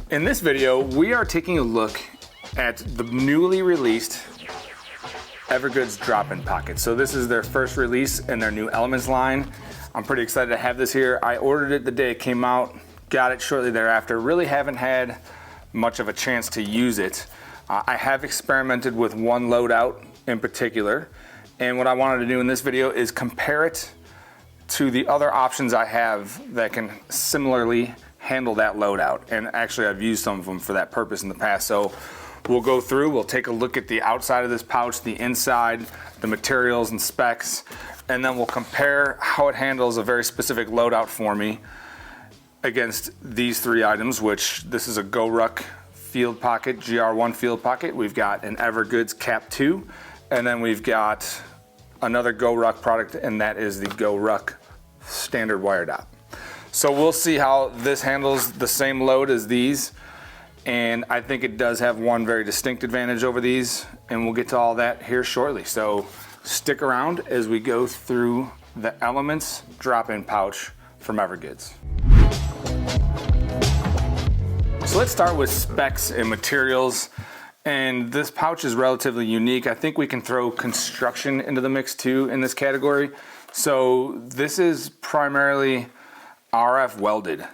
In this video, we are taking a look at the newly released EVERGOODS Drop-In Pocket. So this is their first release in their new Elements line. I'm pretty excited to have this here. I ordered it the day it came out, got it shortly thereafter. Really haven't had much of a chance to use it. I have experimented with one loadout in particular, and what I wanted to do in this video is compare it to the other options I have that can similarly handle that loadout. And actually I've used some of them for that purpose in the past. So we'll go through, we'll take a look at the outside of this pouch, the inside, the materials and specs, and then we'll compare how it handles a very specific loadout for me against these three items, which this is a GORUCK Fieldpocket, GR1 Fieldpocket. We've got an EVERGOODS Cap 2, and then we've got another GORUCK product, and that is the GORUCK standard wire Dopp. So we'll see how this handles the same load as these, and I think it does have one very distinct advantage over these, and we'll get to all that here shortly. So stick around as we go through the Elements drop-in pouch from EVERGOODS. So let's start with specs and materials. And this pouch is relatively unique. I think we can throw construction into the mix too in this category. So this is primarily RF welded.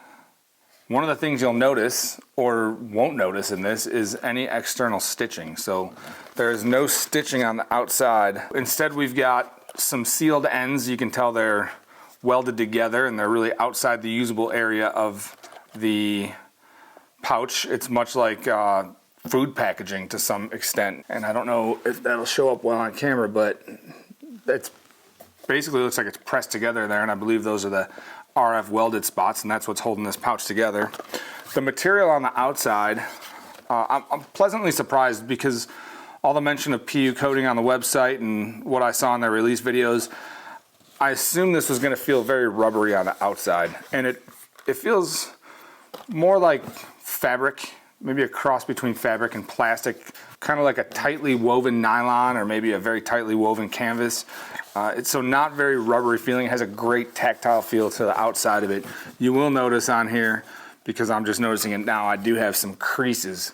One of the things you'll notice or won't notice in this is any external stitching. So there is no stitching on the outside. Instead, we've got some sealed ends. You can tell they're welded together and they're really outside the usable area of the pouch. It's much like food packaging to some extent. And I don't know if that'll show up well on camera, but it's basically looks like it's pressed together there, and I believe those are the RF welded spots, and that's what's holding this pouch together. The material on the outside, I'm pleasantly surprised because all the mention of PU coating on the website and what I saw in their release videos, I assumed this was going to feel very rubbery on the outside, and it feels more like fabric, maybe a cross between fabric and plastic, kind of like a tightly woven nylon or maybe a very tightly woven canvas. It's so not very rubbery feeling. It has a great tactile feel to the outside of it. You will notice on here, because I'm just noticing it now, I do have some creases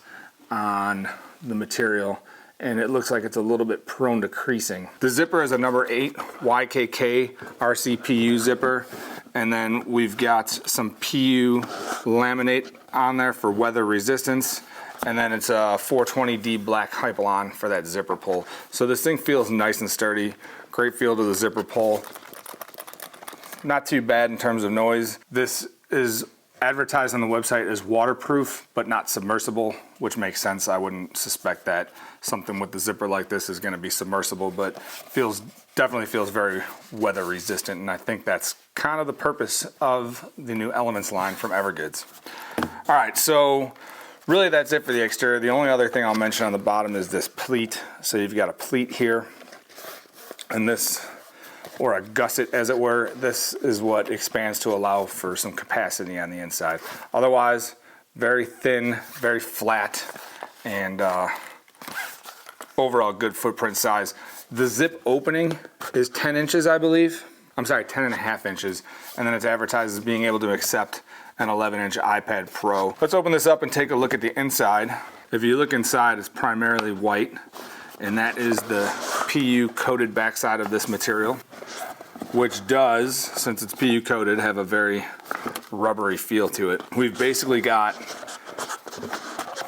on the material, and it looks like it's a little bit prone to creasing. The zipper is a number 8 YKK RCPU zipper, and then we've got some PU laminate on there for weather resistance, and then it's a 420D black Hypalon for that zipper pull. So this thing feels nice and sturdy. Great feel to the zipper pull. Not too bad in terms of noise. This is advertised on the website as waterproof, but not submersible, which makes sense. I wouldn't suspect that something with the zipper like this is going to be submersible, but definitely feels very weather resistant, and I think that's kind of the purpose of the new Elements line from EVERGOODS. All right, so really that's it for the exterior. The only other thing I'll mention on the bottom is this pleat. So you've got a pleat here, and this, or a gusset as it were, this is what expands to allow for some capacity on the inside. Otherwise, very thin, very flat, and overall good footprint size. The zip opening is 10 inches, I believe. I'm sorry, 10.5 inches. And then it's advertised as being able to accept an 11-inch iPad Pro. Let's open this up and take a look at the inside. If you look inside, it's primarily white, and that is the PU coated backside of this material, which does, since it's PU coated, have a very rubbery feel to it. We've basically got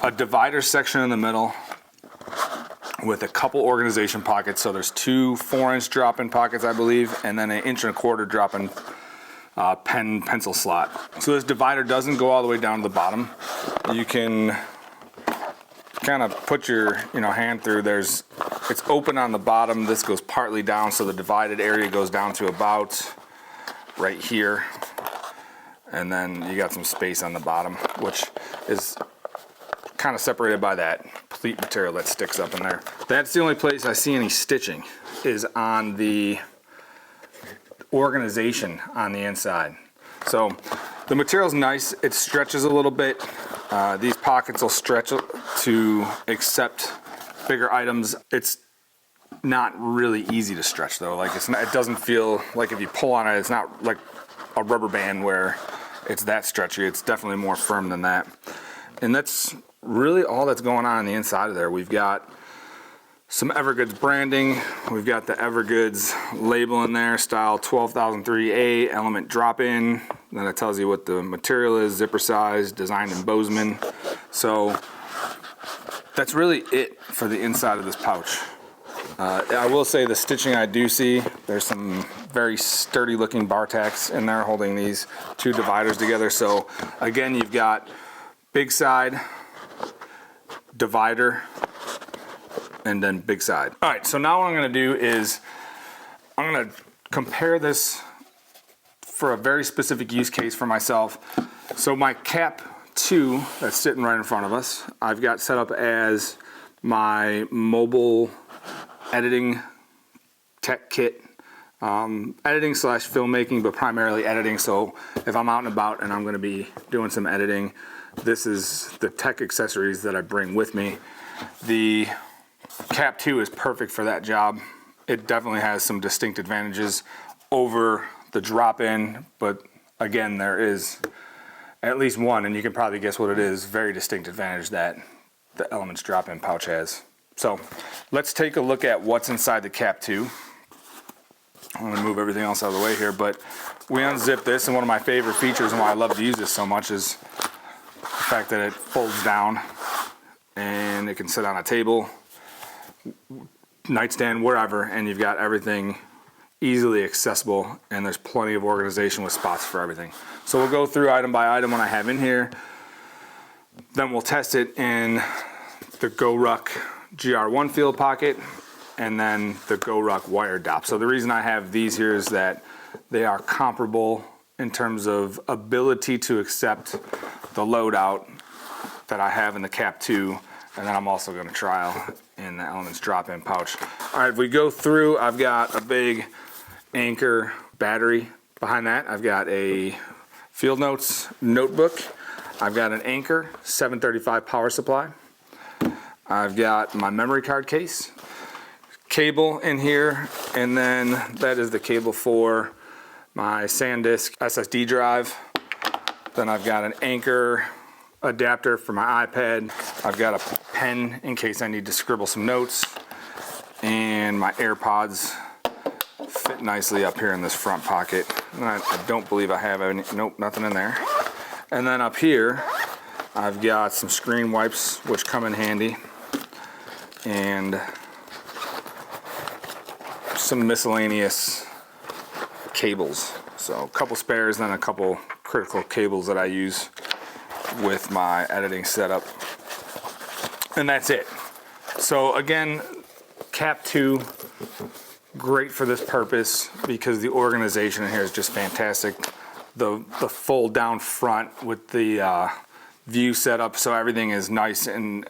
a divider section in the middle with a couple organization pockets. So there's 2 4-inch drop-in pockets, I believe, and then an 1.25-inch drop-in pencil slot. So this divider doesn't go all the way down to the bottom. You can kind of put your hand through. It's open on the bottom. This goes partly down, so the divided area goes down to about right here, and then you got some space on the bottom, which is kind of separated by that pleat material that sticks up in there. That's the only place I see any stitching, is on the organization on the inside. So the material's nice. It stretches a little bit. These pockets will stretch to accept bigger items. It's not really easy to stretch though. Like it doesn't feel like if you pull on it, it's not like a rubber band where it's that stretchy. It's definitely more firm than that. And that's really all that's going on the inside of there. We've got some EVERGOODS branding. We've got the EVERGOODS label in there, style 12003A Element Drop In. Then it tells you what the material is, zipper size, designed in Bozeman. So that's really it for the inside of this pouch. I will say the stitching I do see, there's some very sturdy looking bar tacks in there holding these two dividers together. So again, you've got big side, divider, and then big side. All right, so now what I'm gonna do is I'm gonna compare this for a very specific use case for myself. So my cap 2 that's sitting right in front of us, I've got set up as my mobile editing tech kit, editing slash filmmaking, but primarily editing. So if I'm out and about and I'm gonna be doing some editing, this is the tech accessories that I bring with me. The Cap 2 is perfect for that job. It definitely has some distinct advantages over the drop-in, but again, there is at least one, and you can probably guess what it is, very distinct advantage that the Elements drop-in pouch has. So let's take a look at what's inside the Cap 2. I'm gonna move everything else out of the way here, but we unzip this, and one of my favorite features and why I love to use this so much is the fact that it folds down and it can sit on a table, nightstand, wherever, and you've got everything easily accessible, and there's plenty of organization with spots for everything. So we'll go through item by item what I have in here, then we'll test it in the GORUCK GR1 Fieldpocket, and then the GORUCK wire Dopp. So the reason I have these here is that they are comparable in terms of ability to accept the Loadout that I have in the Cap 2, and then I'm also going to trial in the Elements drop-in pouch. All right, if we go through, I've got a big Anchor battery. Behind that, I've got a Field Notes notebook. I've got an Anchor 735 power supply. I've got my memory card case, cable in here, and then that is the cable for my SanDisk SSD drive. Then I've got an Anchor adapter for my iPad. I've got a pen in case I need to scribble some notes, and my AirPods fit nicely up here in this front pocket. And I don't believe I have any, nope, nothing in there. And then up here, I've got some screen wipes, which come in handy, and some miscellaneous cables. So a couple spares, then a couple critical cables that I use with my editing setup, and that's it. So again, Cap 2, great for this purpose because the organization in here is just fantastic. The fold down front with the view setup, so everything is nice and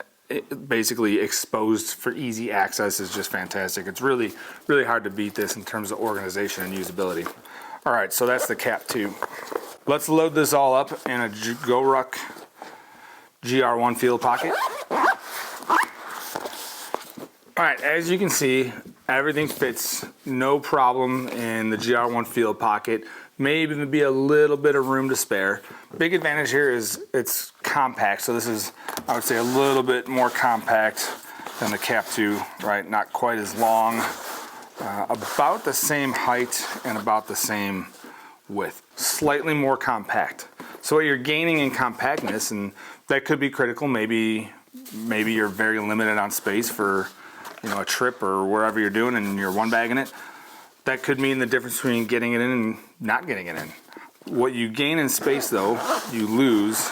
basically exposed for easy access, is just fantastic. It's really hard to beat this in terms of organization and usability. All right, so that's the Cap 2. Let's load this all up in a GORUCK GR1 Fieldpocket. All right, as you can see, everything fits no problem in the GR1 Fieldpocket. Maybe even be a little bit of room to spare. Big advantage here is it's compact, so this is, I would say, a little bit more compact than the Cap 2, right? Not quite as long, about the same height and about the same width, slightly more compact. So what you're gaining in compactness, and that could be critical, maybe you're very limited on space for, you know, a trip or wherever you're doing and you're one bagging it. That could mean the difference between getting it in and not getting it in. What you gain in space though, you lose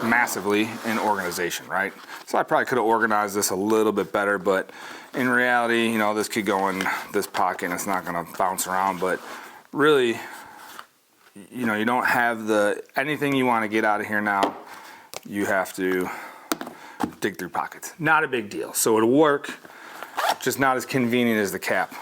massively in organization, right? So I probably could have organized this a little bit better, but in reality, you know, this could go in this pocket and it's not gonna bounce around, but really, you know, you don't have anything you want to get out of here now, you have to dig through pockets. Not a big deal. So it'll work, just not as convenient as the Cap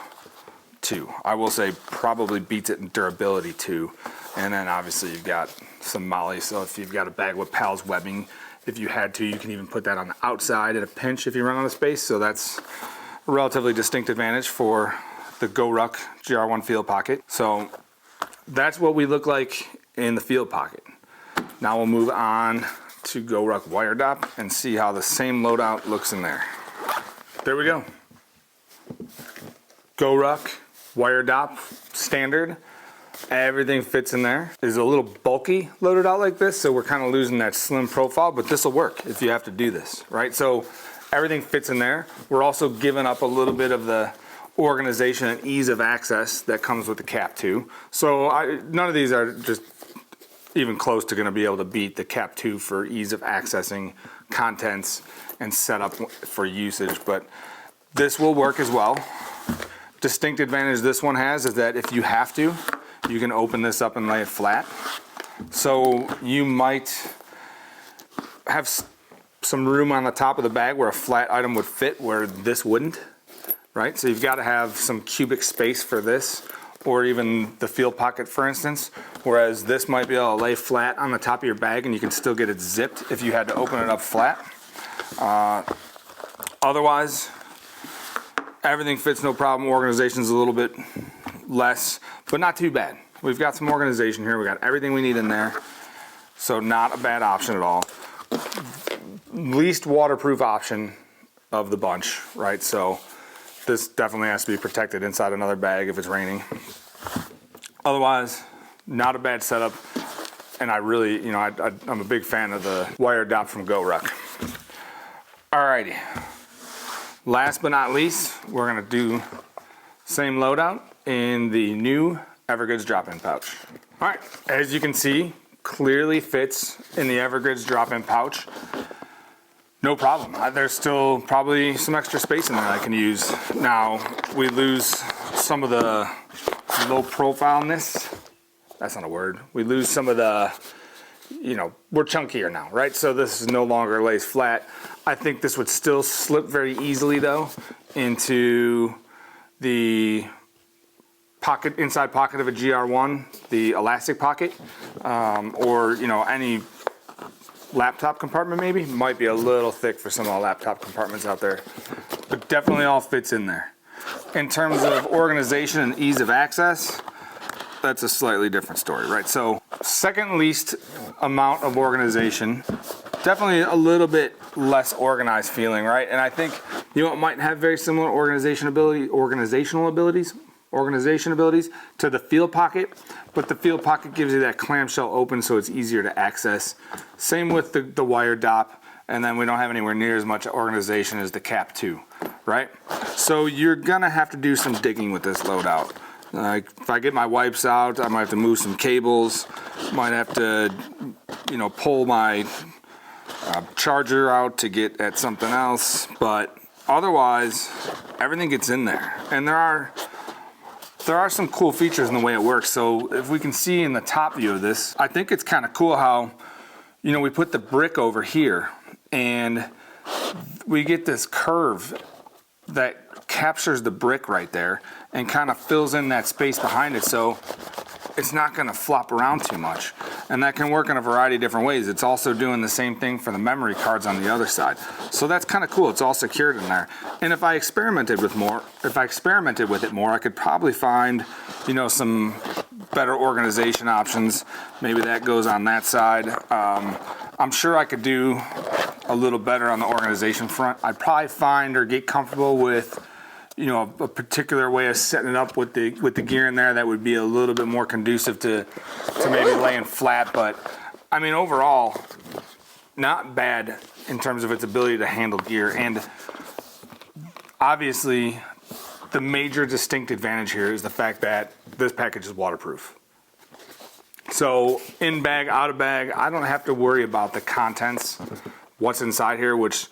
2. I will say probably beats it in durability too. And then obviously you've got some MOLLE, so if you've got a bag with PALS webbing, if you had to, you can even put that on the outside at a pinch if you run out of space. So that's a relatively distinct advantage for the GORUCK GR1 Fieldpocket. So that's what we look like in the Fieldpocket. Now we'll move on to GORUCK Wire Dopp and see how the same loadout looks in there. There we go. GORUCK Wire Dopp standard. Everything fits in there. It's a little bulky loaded out like this, so we're kind of losing that slim profile, but this will work if you have to do this, right? So everything fits in there. We're also giving up a little bit of the organization and ease of access that comes with the cap too. So none of these are just even close to going to be able to beat the cap 2 for ease of accessing contents and setup for usage, but this will work as well. Distinct advantage this one has is that if you have to, you can open this up and lay it flat. So you might have some room on the top of the bag where a flat item would fit where this wouldn't, right? So you've got to have some cubic space for this, or even the Fieldpocket, for instance, whereas this might be able to lay flat on the top of your bag and you can still get it zipped if you had to open it up flat. Otherwise, everything fits no problem. Organization's a little bit less, but not too bad. We've got some organization here. We got everything we need in there, so not a bad option at all. Least waterproof option of the bunch, right? So this definitely has to be protected inside another bag if it's raining. Otherwise, not a bad setup, and I really, you know, I'm a big fan of the Wire Dopp from GORUCK. Alrighty, last but not least, we're gonna do same loadout in the new EVERGOODS drop-in pouch. Alright, as you can see, clearly fits in the EVERGOODS drop-in pouch. No problem. There's still probably some extra space in there I can use. Now, we lose some of the low profileness. That's not a word. We lose some of the, you know, we're chunkier now, right? So this is no longer lays flat. I think this would still slip very easily though into the pocket, inside pocket of a GR1, the elastic pocket, or, you know, any laptop compartment maybe. Might be a little thick for some of the laptop compartments out there, but definitely all fits in there. In terms of organization and ease of access, that's a slightly different story, right? So second least amount of organization, definitely a little bit less organized feeling, right? And I think, you know, it might have very similar organization abilities to the Fieldpocket, but the Fieldpocket gives you that clamshell open so it's easier to access. Same with the Wire Dopp, and then we don't have anywhere near as much organization as the cap 2, right? So you're gonna have to do some digging with this loadout. Like if I get my wipes out, I might have to move some cables, might have to, you know, pull my charger out to get at something else, but otherwise everything gets in there. And there are some cool features in the way it works. So if we can see in the top view of this, I think it's kind of cool how, you know, we put the brick over here and we get this curve that captures the brick right there and kind of fills in that space behind it, so it's not going to flop around too much. And that can work in a variety of different ways. It's also doing the same thing for the memory cards on the other side. So that's kind of cool. It's all secured in there. And if I experimented with it more, I could probably find, you know, some better organization options. Maybe that goes on that side. I'm sure I could do a little better on the organization front. I'd probably find or get comfortable with, you know, a particular way of setting it up with the gear in there that would be a little bit more conducive to maybe laying flat. But I mean, overall, not bad in terms of its ability to handle gear. And obviously, the major distinct advantage here is the fact that this package is waterproof. So in bag, out of bag, I don't have to worry about the contents, what's inside here, which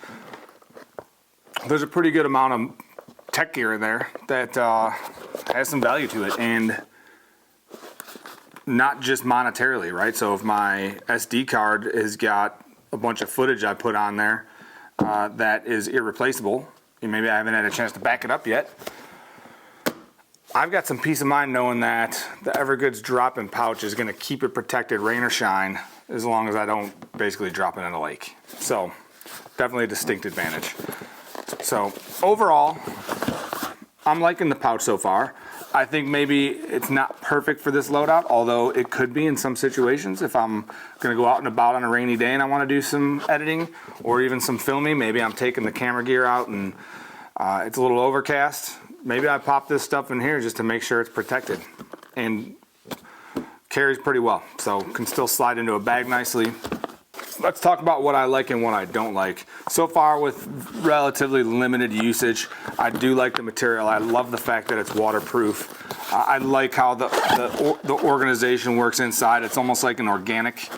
there's a pretty good amount of tech gear in there that has some value to it, and not just monetarily, right? So if my SD card has got a bunch of footage I put on there that is irreplaceable, and maybe I haven't had a chance to back it up yet, I've got some peace of mind knowing that the EVERGOODS drop-in pouch is going to keep it protected rain or shine as long as I don't basically drop it in a lake. So definitely a distinct advantage. So overall, I'm liking the pouch so far. I think maybe it's not perfect for this loadout, although it could be in some situations. If I'm gonna go out and about on a rainy day and I wanna do some editing or even some filming, maybe I'm taking the camera gear out and it's a little overcast. Maybe I pop this stuff in here just to make sure it's protected, and carries pretty well, so can still slide into a bag nicely. Let's talk about what I like and what I don't like. So far, with relatively limited usage, I do like the material. I love the fact that it's waterproof. I like how the organization works inside. It's almost like an organic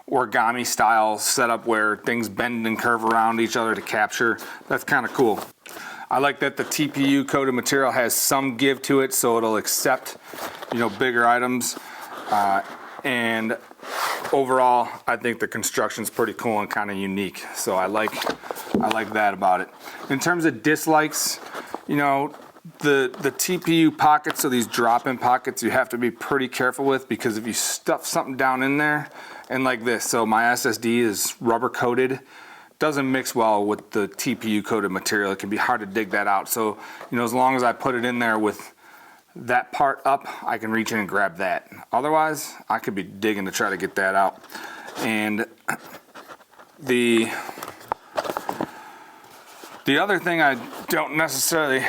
origami style setup where things bend and curve around each other to capture. That's kind of cool. I like that the TPU coated material has some give to it, so it'll accept, you know, bigger items. And overall, I think the construction's pretty cool and kind of unique. So I like that about it. In terms of dislikes, you know, the TPU pockets, so these drop-in pockets, you have to be pretty careful with, because if you stuff something down in there, and like this, so my SSD is rubber coated, doesn't mix well with the TPU coated material. It can be hard to dig that out. So, you know, as long as I put it in there with that part up, I can reach in and grab that. Otherwise, I could be digging to try to get that out. And the other thing I don't necessarily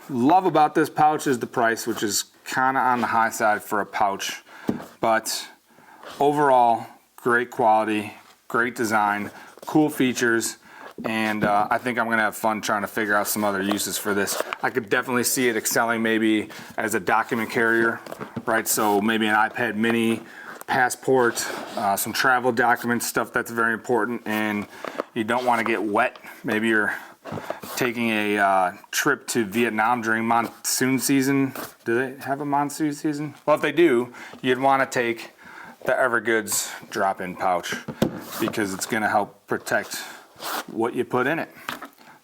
love about this pouch is the price, which is kind of on the high side for a pouch. But overall, great quality, great design, cool features. And I think I'm gonna have fun trying to figure out some other uses for this. I could definitely see it excelling maybe as a document carrier, right? So maybe an iPad mini, passport, some travel documents, stuff that's very important and you don't wanna get wet. Maybe you're taking a trip to Vietnam during monsoon season. Do they have a monsoon season? Well, if they do, you'd wanna take the EVERGOODS drop-in pouch because it's gonna help protect what you put in it.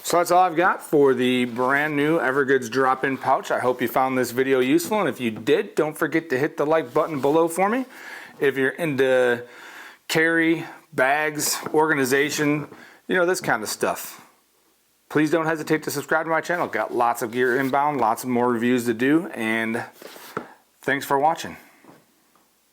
So that's all I've got for the brand new EVERGOODS drop-in pouch. I hope you found this video useful, and if you did, don't forget to hit the like button below for me. If you're into carry, bags, organization, you know, this kind of stuff, please don't hesitate to subscribe to my channel. Got lots of gear inbound, lots of more reviews to do, and thanks for watching.